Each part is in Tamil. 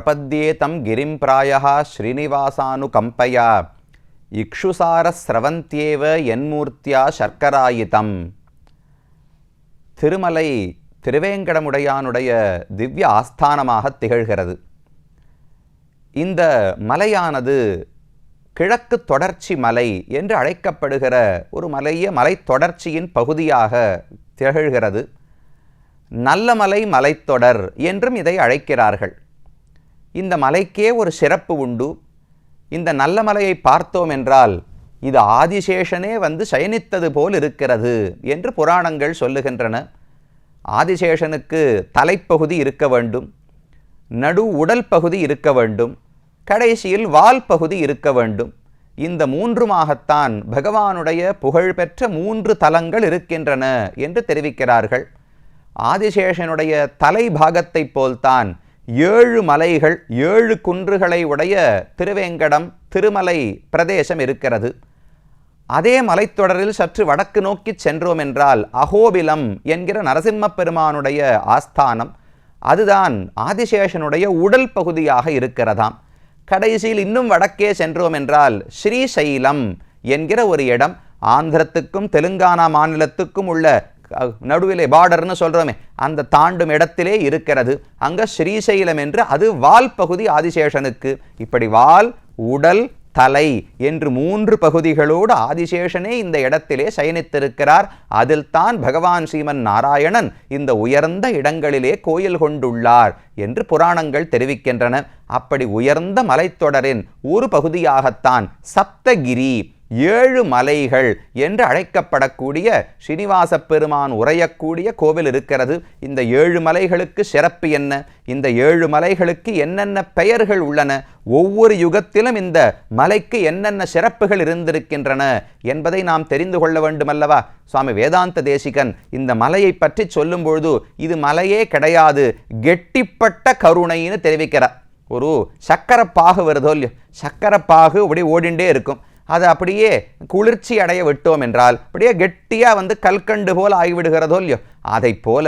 பிரபத்யேதம் கிரிம் பிராயः ஸ்ரீனிவாசானுகம்பயா இக்ஷுசார ஸ்ரவந்தியேவ என்மூர்த்தியா சர்க்கராயிதம். திருமலை திருவேங்கடமுடையானுடைய திவ்ய ஆஸ்தானமாக திகழ்கிறது. இந்த மலையானது கிழக்கு தொடர்ச்சி மலை என்று அழைக்கப்படுகிற ஒரு மலைத்தொடர்ச்சியின் பகுதியாக திகழ்கிறது. நல்ல மலை மலைத்தொடர் என்றும் இதை அழைக்கிறார்கள். இந்த மலைக்கே ஒரு சிறப்பு உண்டு. இந்த நல்ல மலையை பார்த்தோம் என்றால் இது ஆதிசேஷனே வந்து சயனித்தது போல் இருக்கிறது என்று புராணங்கள் சொல்லுகின்றன. ஆதிசேஷனுக்கு தலைப்பகுதி இருக்க வேண்டும், நடு உடல் பகுதி இருக்க வேண்டும், கடைசியில் வால் பகுதி இருக்க வேண்டும். இந்த மூன்றுமாகத்தான் பகவானுடைய புகழ்பெற்ற 3 தலங்கள் இருக்கின்றன என்று தெரிவிக்கிறார்கள். ஆதிசேஷனுடைய தலைபாகத்தை போல்தான் 7 மலைகள் 7 குன்றுகளை உடைய திருவேங்கடம் திருமலை பிரதேசம் இருக்கிறது. அதே மலைத்தொடரில் சற்று வடக்கு நோக்கி சென்றோம் என்றால் அகோபிலம் என்கிற நரசிம்ம பெருமானுடைய ஆஸ்தானம், அதுதான் ஆதிசேஷனுடைய உடல் பகுதியாக இருக்கிறதாம். கடைசியில் இன்னும் வடக்கே சென்றோம் என்றால் ஸ்ரீசைலம் என்கிற ஒரு இடம், ஆந்திரத்துக்கும் தெலுங்கானா மாநிலத்துக்கும் உள்ள நடுவிலே பார்டர்னு சொல்கிறோமே அந்த தாண்டும் இடத்திலே இருக்கிறது. அங்கே ஸ்ரீசைலம் என்று அது வால் பகுதி ஆதிசேஷனுக்கு. இப்படி வால், உடல், தலை என்று 3 பகுதிகளோடு ஆதிசேஷனே இந்த இடத்திலே சயனித்திருக்கிறார். அதில் தான் பகவான் ஸ்ரீமன் நாராயணன் இந்த உயர்ந்த இடங்களிலே கோயில் கொண்டுள்ளார் என்று புராணங்கள் தெரிவிக்கின்றன. அப்படி உயர்ந்த மலைத்தொடரின் ஒரு பகுதியாகத்தான் சப்தகிரி 7 மலைகள் என்று அழைக்கப்படக்கூடிய ஸ்ரீனிவாச பெருமான் உரையக்கூடிய கோவில் இருக்கிறது. இந்த 7 மலைகளுக்கு சிறப்பு என்ன? இந்த 7 மலைகளுக்கு என்னென்ன பெயர்கள் உள்ளன? ஒவ்வொரு யுகத்திலும் இந்த மலைக்கு என்னென்ன சிறப்புகள் இருந்திருக்கின்றன என்பதை நாம் தெரிந்து கொள்ள வேண்டுமல்லவா? சுவாமி வேதாந்த தேசிகன் இந்த மலையை பற்றி சொல்லும் பொழுது இது மலையே கிடையாது, கெட்டிப்பட்ட கருணைன்னு தெரிவிக்கிறார். ஒரு சக்கரப்பாகு வருதோ இல்லையோ, சக்கரப்பாகு அப்படி ஓடிண்டே இருக்கும். அதை அப்படியே குளிர்ச்சி அடைய விட்டோம் என்றால் அப்படியே கெட்டியாக வந்து கல்கண்டு போல் ஆகிவிடுகிறதோ இல்லையோ, அதை போல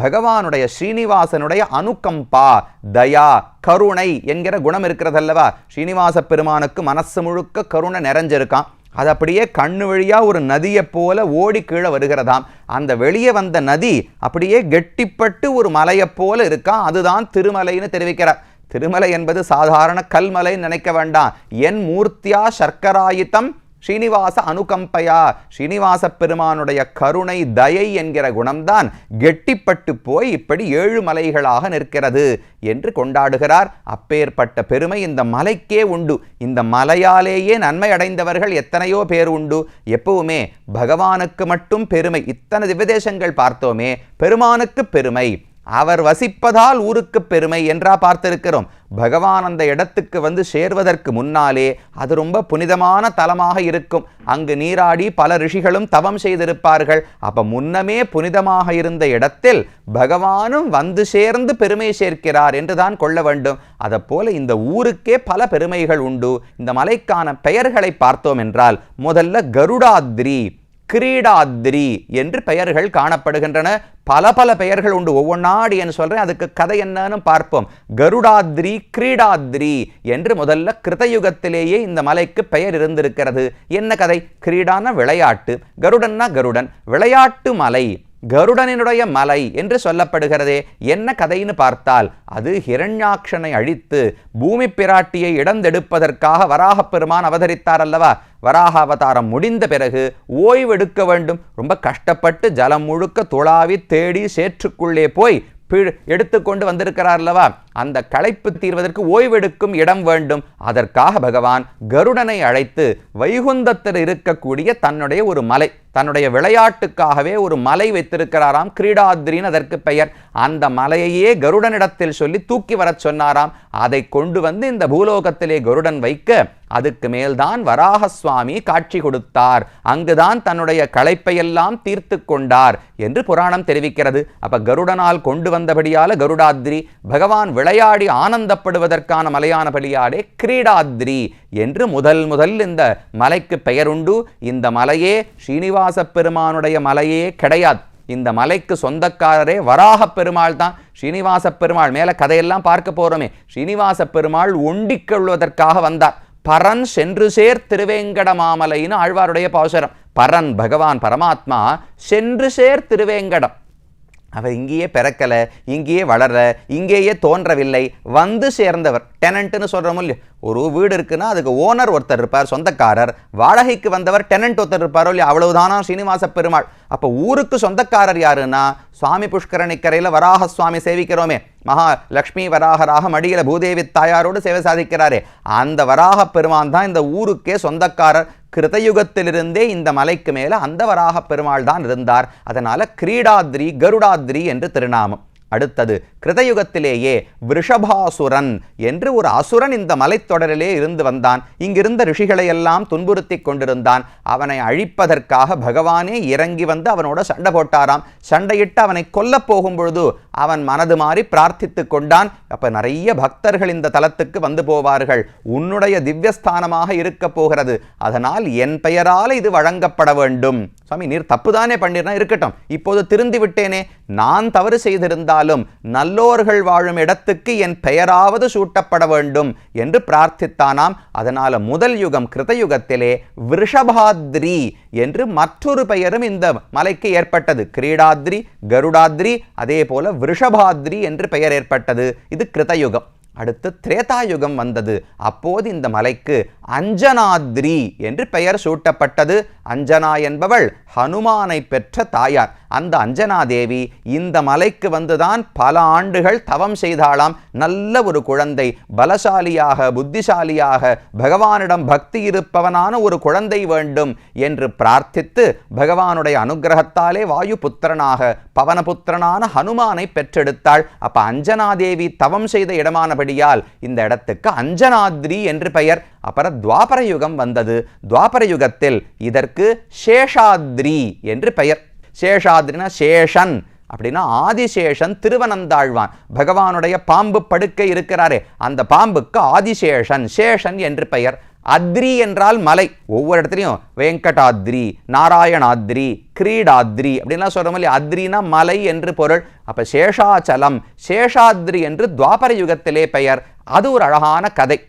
பகவானுடைய ஸ்ரீனிவாசனுடைய அனுகம்பா, தயா, கருணை என்கிற குணம் இருக்கிறதல்லவா? ஸ்ரீனிவாச பெருமானுக்கு மனசு முழுக்க கருணை நிறைஞ்சிருக்கான். அது அப்படியே கண்ணு வழியாக ஒரு நதியை போல ஓடி கீழே வருகிறதாம். அந்த வெளியே வந்த நதி அப்படியே கெட்டிப்பட்டு ஒரு மலையை போல இருக்கான். அதுதான் திருமலைன்னு தெரிவிக்கிறார். திருமலை என்பது சாதாரண கல்மலை நினைக்க வேண்டாம். என் மூர்த்தியா சர்க்கராயித்தம் ஸ்ரீனிவாச அனுகம்பயா, ஸ்ரீனிவாச பெருமானுடைய கருணை தயை என்கிற குணம்தான் கெட்டிப்பட்டு போய் இப்படி 7 மலைகளாக நிற்கிறது என்று கொண்டாடுகிறார். அப்பேற்பட்ட பெருமை இந்த மலைக்கே உண்டு. இந்த மலையாலேயே நன்மை அடைந்தவர்கள் எத்தனையோ பேர் உண்டு. எப்பவுமே பகவானுக்கு மட்டும் பெருமை. இத்தனை திவ்யதேசங்கள் பார்த்தோமே, பெருமானுக்கு பெருமை, அவர் வசிப்பதால் ஊருக்கு பெருமை என்றா பார்த்திருக்கிறோம். பகவான் அந்த இடத்துக்கு வந்து சேர்வதற்கு முன்னாலே அது ரொம்ப புனிதமான தலமாக இருக்கும். அங்கு நீராடி பல ரிஷிகளும் தவம் செய்திருப்பார்கள். அப்ப முன்னமே புனிதமாக இருந்த இடத்தில் பகவானும் வந்து சேர்ந்து பெருமை சேர்க்கிறார் என்றுதான் கொள்ள வேண்டும். அதை போல இந்த ஊருக்கே பல பெருமைகள் உண்டு. இந்த மலைக்கான பெயர்களை பார்த்தோம் என்றால் முதல்ல கருடாத்ரி, கிரீடாத்ரி என்று பெயர்கள் காணப்படுகின்றன. பல பெயர்கள் உண்டு. ஒவ்வொன்னாடி என்று சொல்றேன், அதுக்கு கதை என்னன்னு பார்ப்போம். கருடாத்ரி, கிரீடாத்ரி என்று முதல்ல கிருதயுகத்திலேயே இந்த மலைக்கு பெயர் இருந்திருக்கிறது. என்ன கதை? கிரீடான விளையாட்டு, கருடன்னா கருடன், விளையாட்டு மலை, கருடனினுடைய மலை என்று சொல்லப்படுகிறதே. என்ன கதைன்னு பார்த்தால் அது ஹிரண்யாக்ஷனை அழித்து பூமி பிராட்டியை இடந்தெடுப்பதற்காக வராக பெருமான் அவதரித்தார் அல்லவா? வராக அவதாரம் முடிந்த பிறகு ஓய்வெடுக்க வேண்டும். ரொம்ப கஷ்டப்பட்டு ஜலம் முழுக்க துளாவி தேடி சேற்றுக்குள்ளே போய் எடுத்துக்கொண்டு வந்திருக்கிறார் அல்லவா? அந்த களைப்பு தீர்வதற்கு ஓய்வெடுக்கும் இடம் வேண்டும். அதற்காக பகவான் கருடனை அழைத்து வைகுந்தத்தில் இருக்கக்கூடிய தன்னுடைய ஒரு மலை, தன்னுடைய விளையாட்டுக்காகவே ஒரு மலை வைத்திருக்கிறாராம். கிரீடாத்ரின்னு அதற்கு பெயர். அந்த மலையையே கருடனிடத்தில் சொல்லி தூக்கி வரச் சொன்னாராம். அதை கொண்டு வந்து இந்த பூலோகத்திலே கருடன் வைக்க அதுக்கு மேல்தான் வராக சுவாமி காட்சி கொடுத்தார். அங்குதான் தன்னுடைய களைப்பையெல்லாம் தீர்த்து கொண்டார் என்று புராணம் தெரிவிக்கிறது. அப்ப கருடனால் கொண்டு வந்தபடியால கருடாத்ரி, பகவான் விளையாடி ஆனந்தப்படுவதற்கான மலையானபடியாலே கிரீடாத்ரி என்று முதல் இந்த மலைக்கு பெயருண்டு. இந்த மலையே ஸ்ரீனிவாச பெருமானுடைய மலையே கிடையாது. இந்த மலைக்கு சொந்தக்காரரே வராக பெருமாள் தான். ஸ்ரீனிவாச பெருமாள் மேல கதையெல்லாம் பார்க்க போறோமே, ஸ்ரீனிவாச பெருமாள் ஒண்டிக் கொள்வதற்காக வந்தார். பரன் சென்று சேர் திருவேங்கட மாமலைன்னு ஆழ்வாருடைய பாசுரம். பரன் பகவான் பரமாத்மா சென்று சேர் திருவேங்கடம். அவர் இங்கேயே பிறக்கலை, இங்கேயே வளரல, இங்கேயே தோன்றவில்லை, வந்து சேர்ந்தவர். டெனண்ட்னு சொல்கிறோம் இல்லையோ, ஒரு வீடு இருக்குன்னா அதுக்கு ஓனர் ஒருத்தர் இருப்பார், சொந்தக்காரர். வாடகைக்கு வந்தவர் டெனண்ட் ஒருத்தர் இருப்பாரோ இல்லையா, அவ்வளவுதானா ஸ்ரீனிவாச பெருமாள். அப்போ ஊருக்கு சொந்தக்காரர் யாருன்னா, சுவாமி புஷ்கரணிக்கரையில் வராக சுவாமி சேவிக்கிறோமே, மகா லக்ஷ்மி வராகராக மடியில பூதேவி தாயாரோடு சேவை சாதிக்கிறாரே, அந்த வராக பெருமான் தான் இந்த ஊருக்கே சொந்தக்காரர். கிருதயுகத்திலிருந்தே இந்த மலைக்கு மேல அந்த வராக பெருமாள் தான் இருந்தார். அதனால கிரீடாத்ரி கருடாத்ரி என்று திருநாமம். அடுத்தது கிருதயுகத்திலேயே விருஷபாசுரன் என்று ஒரு அசுரன் இந்த மலைத்தொடரிலே இருந்து வந்தான். இங்கிருந்த ரிஷிகளை எல்லாம் துன்புறுத்தி கொண்டிருந்தான். அவனை அழிப்பதற்காக பகவானே இறங்கி வந்து அவனோட சண்டை போட்டாராம். சண்டையிட்டு அவனை கொல்ல போகும் பொழுது அவன் மனது மாறி பிரார்த்தித்து கொண்டான். அப்ப நிறைய பக்தர்கள் இந்த தலத்துக்கு வந்து போவார்கள், உன்னுடைய திவ்யஸ்தானமாக இருக்க போகிறது, அதனால் என் பெயரால் இது வழங்கப்பட வேண்டும். சுவாமி நீர் தப்புதானே பண்ணிருந்தா இருக்கட்டும், இப்போது திருந்தி விட்டேனே, நான் தவறு செய்திருந்தாலும் நல்லோர்கள் வாழும் இடத்துக்கு என் பெயராவது சூட்டப்பட வேண்டும் என்று பிரார்த்தித்தானாம். அதனால முதல் யுகம் கிருதயுகத்திலே விருஷபாத்ரி என்று மற்றொரு பெயரும் இந்த மலைக்கு ஏற்பட்டது. கிரீடாத்ரி கருடாத்ரி அதே போல விருஷபாத்ரி என்று பெயர் ஏற்பட்டது. இது கிருதயுகம். அடுத்து திரேதாயுகம் வந்தது. அப்போது இந்த மலைக்கு அஞ்சனாத்ரி என்று பெயர் சூட்டப்பட்டது. அஞ்சனா என்பவள் ஹனுமானை பெற்ற தாயார். அந்த அஞ்சனாதேவி இந்த மலைக்கு வந்துதான் பல ஆண்டுகள் தவம் செய்தாளாம். நல்ல ஒரு குழந்தை, பலசாலியாக புத்திசாலியாக பகவானிடம் பக்தி இருப்பவனான ஒரு குழந்தை வேண்டும் என்று பிரார்த்தித்து பகவானுடைய அனுகிரகத்தாலே வாயு புத்திரனாக பவனபுத்திரனான ஹனுமானை பெற்றெடுத்தாள். அப்ப அஞ்சனாதேவி தவம் செய்த இடமானபடியால் இந்த இடத்துக்கு அஞ்சனாத்ரி என்று பெயர். அப்புறம் துவாபர யுகம் வந்தது. துவாபர யுகத்தில் இதற்கு சேஷாத்ரி என்று பெயர். சேஷாத்ரினா சேஷன் அப்படின்னா ஆதிசேஷன் திருவனந்தாழ்வான். பகவானுடைய பாம்பு படுக்கை இருக்கிறாரே, அந்த பாம்புக்கு ஆதிசேஷன் சேஷன் என்று பெயர். அத்ரி என்றால் மலை. ஒவ்வொரு இடத்துலையும் வெங்கடாத்ரி, நாராயணாத்ரி, கிரீடாத்ரி அப்படின்லாம் சொல்கிறோம் இல்லையா, அத்ரினா மலை என்று பொருள். அப்போ சேஷாச்சலம் சேஷாத்ரி என்று துவாபர யுகத்திலே பெயர். அது ஒரு அழகான கதை.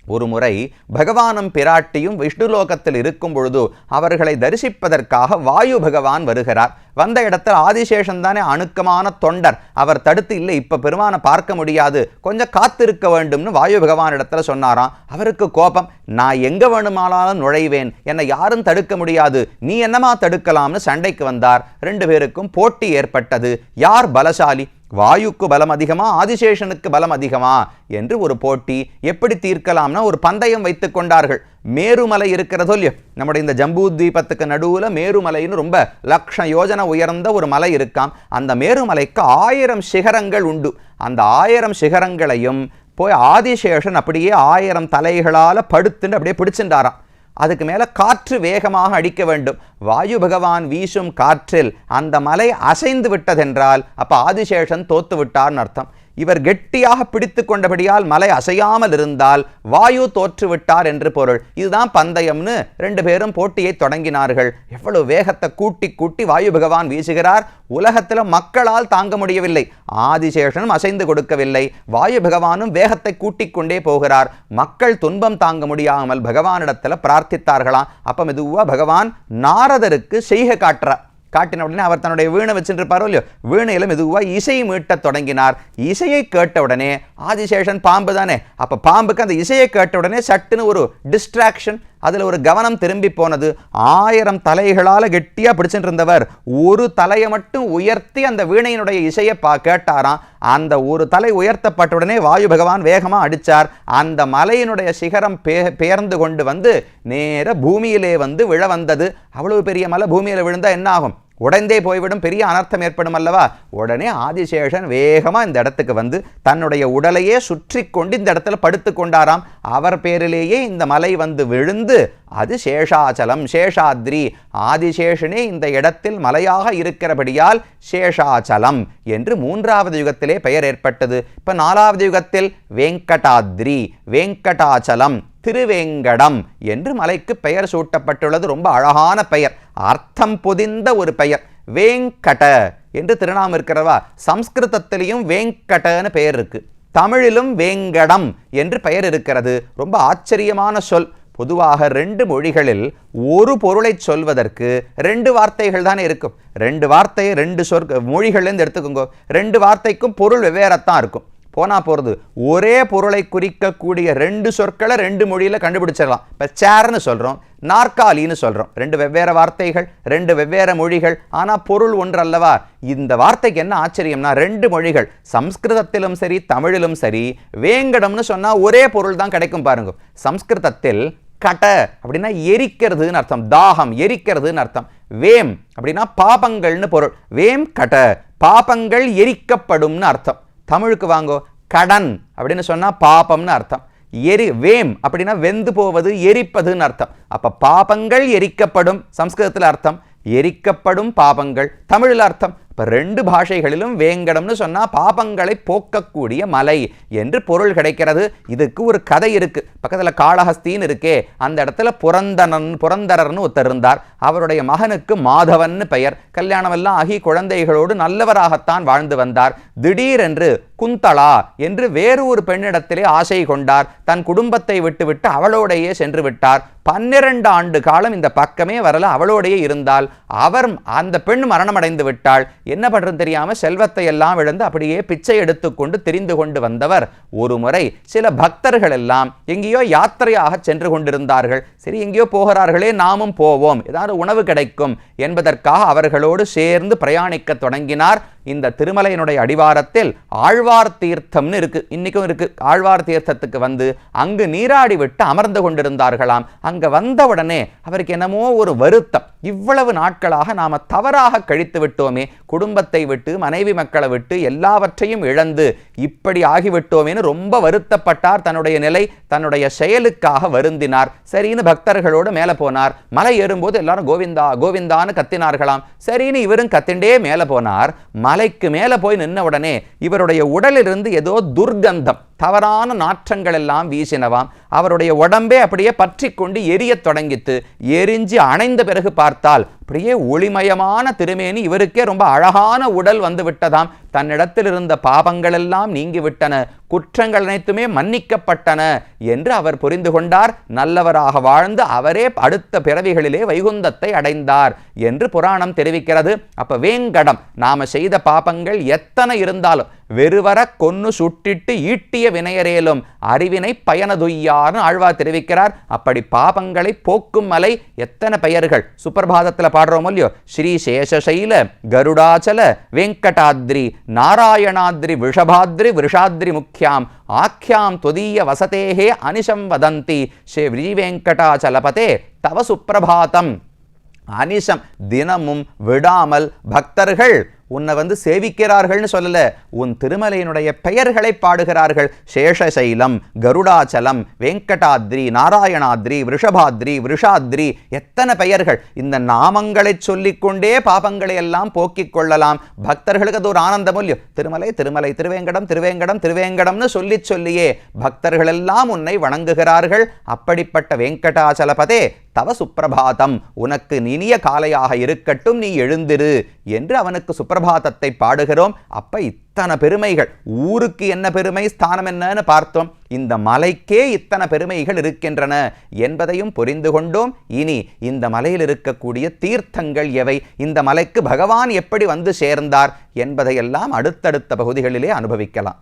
ஒரு முறை பகவானும் பிராட்டியும் விஷ்ணுலோகத்தில் இருக்கும் பொழுது அவர்களை தரிசிப்பதற்காக வாயு பகவான் வருகிறார். வந்த இடத்தில் ஆதிசேஷன் தானே அணுக்கமான தொண்டர். அவர் தடுத்து, இல்லை இப்ப பெருமானை பார்க்க முடியாது, கொஞ்சம் காத்திருக்க வேண்டும்னு வாயு பகவான் இடத்துல சொன்னாராம். அவருக்கு கோபம், நான் எங்க வேணுமானாலும் நுழைவேன், என்னை யாரும் தடுக்க முடியாது, நீ என்னமா தடுக்கலாம்னு சண்டைக்கு வந்தார். ரெண்டு பேருக்கும் போட்டி ஏற்பட்டது. யார் பலசாலி, வாயுக்கு பலம் அதிகமா ஆதிசேஷனுக்கு பலம் அதிகமா என்று ஒரு போட்டி. எப்படி தீர்க்கலாம்னா ஒரு பந்தயம் வைத்துக் கொண்டார்கள். மேருமலை இருக்கிறதோ இல்லையோ, நம்முடைய இந்த ஜம்பூ தீபத்துக்கு நடுவில் மேருமலைன்னு ரொம்ப லட்சம் யோஜனை உயர்ந்த ஒரு மலை இருக்காம். அந்த மேருமலைக்கு 1000 சிகரங்கள் உண்டு. அந்த 1000 சிகரங்களையும் போய் ஆதிசேஷன் அப்படியே 1000 தலைகளால் படுத்துட்டு அப்படியே பிடிச்சுட்டாராம். அதுக்கு மேலே காற்று வேகமாக அடிக்க வேண்டும். வாயு பகவான் வீசும் காற்றில் அந்த மலை அசைந்து விட்டதென்றால் அப்போ ஆதிசேஷன் தோத்து விட்டார்னு அர்த்தம். இவர் கெட்டியாக பிடித்து கொண்டபடியால் மலை அசையாமல் இருந்தால் வாயு தோற்றுவிட்டார் என்று பொருள். இதுதான் பந்தயம்னு ரெண்டு பேரும் போட்டியை தொடங்கினார்கள். எவ்வளவு வேகத்தை கூட்டி கூட்டி வாயு பகவான் வீசுகிறார். உலகத்தில் மக்களால் தாங்க முடியவில்லை. ஆதிசேஷனும் அசைந்து கொடுக்கவில்லை, வாயு பகவானும் வேகத்தை கூட்டிக் கொண்டே போகிறார். மக்கள் துன்பம் தாங்க முடியாமல் பகவானிடத்தில் பிரார்த்தித்தார்களாம். அப்போ மெதுவா பகவான் நாரதருக்கு செய்கை காட்டுறார். காட்டின உடனே அவர் தன்னுடைய வீணை வச்சுட்டு இருப்பாரோ இல்லையோ, வீணையில மெதுவாக இசை மீட்ட தொடங்கினார். இசையை கேட்ட உடனே ஆதிசேஷன் பாம்பு தானே, அப்ப பாம்புக்கு அந்த இசையை கேட்ட உடனே சட்டுன்னு ஒரு டிஸ்ட்ராக்ஷன், அதில் ஒரு கவனம் திரும்பி போனது. 1000 தலைகளால் கெட்டியாக பிடிச்சிட்டு இருந்தவர் ஒரு தலையை மட்டும் உயர்த்தி அந்த வீணையினுடைய இசையை கேட்டாராம். அந்த ஒரு தலை உயர்த்தப்பட்ட உடனே வாயு பகவான் வேகமாக அடித்தார். அந்த மலையினுடைய சிகரம் பெயர்ந்து கொண்டு வந்து நேர பூமியிலே வந்து விழ வந்தது. அவ்வளவு பெரிய மலை பூமியில் விழுந்தால் என்ன ஆகும்? உடைந்தே போய்விடும், பெரிய அனர்த்தம் ஏற்படும் அல்லவா? உடனே ஆதிசேஷன் வேகமாக இந்த இடத்துக்கு வந்து தன்னுடைய உடலையே சுற்றி கொண்டு இந்த இடத்துல படுத்து கொண்டாராம். அவர் பேரிலேயே இந்த மலை வந்து விழுந்து அது சேஷாச்சலம் சேஷாத்ரி. ஆதிசேஷனே இந்த இடத்தில் மலையாக இருக்கிறபடியால் சேஷாச்சலம் என்று 3வது யுகத்திலே பெயர் ஏற்பட்டது. இப்போ 4வது யுகத்தில் வெங்கடாத்ரி வெங்கடாச்சலம் திருவேங்கடம் என்று மலைக்கு பெயர் சூட்டப்பட்டுள்ளது. ரொம்ப அழகான பெயர், அர்த்தம் பொதிந்த ஒரு பெயர். வேங்கட என்று திருநாமம் இருக்கிறவா. சம்ஸ்கிருதத்திலையும் வேங்கடன்னு பெயர் இருக்கு, தமிழிலும் வேங்கடம் என்று பெயர் இருக்கிறது. ரொம்ப ஆச்சரியமான சொல். பொதுவாக 2 மொழிகளில் ஒரு பொருளை சொல்வதற்கு 2 வார்த்தைகள் தானே இருக்கும். 2 வார்த்தையை 2 மொழிகள்லேருந்து எடுத்துக்கோங்க. 2 வார்த்தைக்கும் பொருள் வெவ்வேறத்தான் இருக்கும். போனா போகிறது ஒரே பொருளை குறிக்கக்கூடிய 2 சொற்களை 2 மொழியில் கண்டுபிடிச்சிடலாம். இப்போ சேர்னு சொல்கிறோம், நாற்காலின்னு சொல்கிறோம். 2 வெவ்வேறு வார்த்தைகள், 2 வெவ்வேறு மொழிகள், ஆனால் பொருள் ஒன்று அல்லவா. இந்த வார்த்தைக்கு என்ன ஆச்சரியம்னா 2 மொழிகள், சம்ஸ்கிருதத்திலும் சரி தமிழிலும் சரி, வேங்கடம்னு சொன்னால் ஒரே பொருள் தான் கிடைக்கும் பாருங்க. சம்ஸ்கிருதத்தில் கட அப்படின்னா எரிக்கிறதுன்னு அர்த்தம், தாகம் எரிக்கிறதுன்னு அர்த்தம். வேம் அப்படின்னா பாபங்கள்னு பொருள். வேம் கட, பாபங்கள் எரிக்கப்படும்னு அர்த்தம். தமிழுக்கு வாங்கோ, கடன் அப்படின்னு சொன்னா பாபம்னு அர்த்தம். வேம் அப்படின்னா வெந்து போவது, எரிப்பதுன்னு அர்த்தம். அப்ப பாபங்கள் எரிக்கப்படும் சம்ஸ்கிருதத்தில் அர்த்தம், எரிக்கப்படும் பாபங்கள் தமிழில் அர்த்தம். இப்போ 2 பாஷைகளிலும் வேங்கடம்னு சொன்னால் பாபங்களை போக்கக்கூடிய மலை என்று பொருள் கிடைக்கிறது. இதுக்கு ஒரு கதை இருக்கு. பக்கத்தில் காளஹஸ்தின்னு இருக்கே, அந்த இடத்துல புரந்தரர்னு ஒருத்தர் இருந்தார். அவருடைய மகனுக்கு மாதவன் பெயர். கல்யாணம் எல்லாம் ஆகி குழந்தைகளோடு நல்லவராகத்தான் வாழ்ந்து வந்தார். திடீரென்று குந்தளா என்று வேறு ஒரு பெண்ணிடத்திலே ஆசை கொண்டார். தன் குடும்பத்தை விட்டுவிட்டு அவளோடையே சென்று விட்டார். 12 ஆண்டு காலம் இந்த பக்கமே வரல, அவளோடையே இருந்தால். அந்த பெண் மரணமடைந்து விட்டாள். என்ன பண்றது தெரியாம செல்வத்தை எல்லாம் இழந்து அப்படியே பிச்சை எடுத்துக்கொண்டு திரிந்து கொண்டு வந்தவர் ஒரு முறை சில பக்தர்கள் எல்லாம் எங்கேயோ யாத்திரையாக சென்று கொண்டிருந்தார்கள். சரி, எங்கேயோ போகிறார்களே, நாமும் போவோம், ஏதாவது உணவு கிடைக்கும் என்பதற்காக அவர்களோடு சேர்ந்து பிரயாணிக்க தொடங்கினார். இந்த திருமலையினுடைய அடிவாரத்தில் ஆழ்வார் தீர்த்தம்னு இருக்கு, இன்னைக்கும் இருக்கு. ஆழ்வார் தீர்த்தத்துக்கு வந்து அங்கு நீராடி விட்டு அமர்ந்து கொண்டிருந்தார்களாம். அங்க வந்தவுடனே அவருக்கு என்னமோ ஒரு வருத்தம். இவ்வளவு நாட்களாக நாம தவறாக கழித்து விட்டோமே, குடும்பத்தை விட்டு மனைவி மக்களை விட்டு எல்லாவற்றையும் இழந்து இப்படி ஆகிவிட்டோமேன்னு ரொம்ப வருத்தப்பட்டார். தன்னுடைய நிலை, தன்னுடைய செயலுக்காக வருந்தினார். சரின்னு பக்தர்களோடு மேலே போனார். மலை ஏறும்போது எல்லாரும் கோவிந்தா கோவிந்தான்னு கத்தினார்களாம். சரின்னு இவரும் கத்திண்டே மேலே போனார். மலைக்கு மேலே போய் நின்ன உடனே இவருடைய உடலிலிருந்து ஏதோ துர்கந்தம், தவறான நாற்றங்கள் எல்லாம் வீசினவாம். அவருடைய உடம்பே அப்படியே பற்றி கொண்டு எரிய தொடங்கித்து. எரிஞ்சு அணைந்த பிறகு பார்த்தால் அப்படியே ஒளிமயமான திருமேனி. இவருக்கே ரொம்ப அழகான உடல் வந்து விட்டதாம். தன்னிடத்தில் இருந்த பாபங்கள் எல்லாம் நீங்கிவிட்டன, குற்றங்கள் அனைத்துமே மன்னிக்கப்பட்டன என்று அவர் புரிந்து கொண்டார். நல்லவராக வாழ்ந்து அவரே அடுத்த பிறவிகளிலே வைகுந்தத்தை அடைந்தார் என்று புராணம் தெரிவிக்கிறது. அப்ப வேங்கடம், நாம செய்த பாபங்கள் எத்தனை இருந்தாலும் வெறுவர கொன்னு சுட்டிட்டு ஈட்டிய வினையரேலும் அறிவினை பயனதுய்யார்னு ஆழ்வார் தெரிவிக்கிறார். அப்படி பாபங்களை போக்கும் மலை. எத்தனை பெயர்கள் சுப்பிரபாதத்தில் பாடுறோம் இல்லையோ, ஸ்ரீ சேஷசைல கருடாச்சல வெங்கடாத்ரி நாராயணாத்ரி விஷபாத்ரி விஷாத்ரி முக்கியாம் ஆக்கியாம் தொதீய வசதேஹே அனிஷம் வதந்தி ஸ்ரீ வெங்கடாச்சலபதே தவ சுப்பிரபாதம். அனிஷம் தினமும் விடாமல் பக்தர்கள் உன்னை வந்து சேவிக்கிறார்கள்னு சொல்லல, உன் திருமலையினுடைய பெயர்களை பாடுகிறார்கள். சேஷசைலம், கருடாச்சலம், வெங்கடாத்ரி, நாராயணாத்ரி, விஷபாத்ரி, விஷாத்ரி, எத்தனை பெயர்கள். இந்த நாமங்களை சொல்லிக்கொண்டே பாபங்களை எல்லாம் போக்கிக் கொள்ளலாம். பக்தர்களுக்கு அது ஒரு ஆனந்தம் இல்லையோ. திருமலை திருமலை, திருவேங்கடம் திருவேங்கடம் திருவேங்கடம்னு சொல்லியே பக்தர்கள் எல்லாம் உன்னை வணங்குகிறார்கள். அப்படிப்பட்ட வெங்கடாச்சலபதே தவ சுப்பிரபாதம், உனக்கு இனிய காலையாக இருக்கட்டும், நீ எழுந்திரு என்று அவனுக்கு சுப்பிரபாதத்தை பாடுகிறோம். அப்ப இத்தனை பெருமைகள், ஊருக்கு என்ன பெருமை, ஸ்தானம் என்னன்னு பார்த்தோம். இந்த மலைக்கே இத்தனை பெருமைகள் இருக்கின்றன என்பதையும் புரிந்து கொண்டோம். இனி இந்த மலையில் இருக்கக்கூடிய தீர்த்தங்கள் எவை, இந்த மலைக்கு பகவான் எப்படி வந்து சேர்ந்தார் என்பதையெல்லாம் அடுத்தடுத்த பகுதிகளிலே அனுபவிக்கலாம்.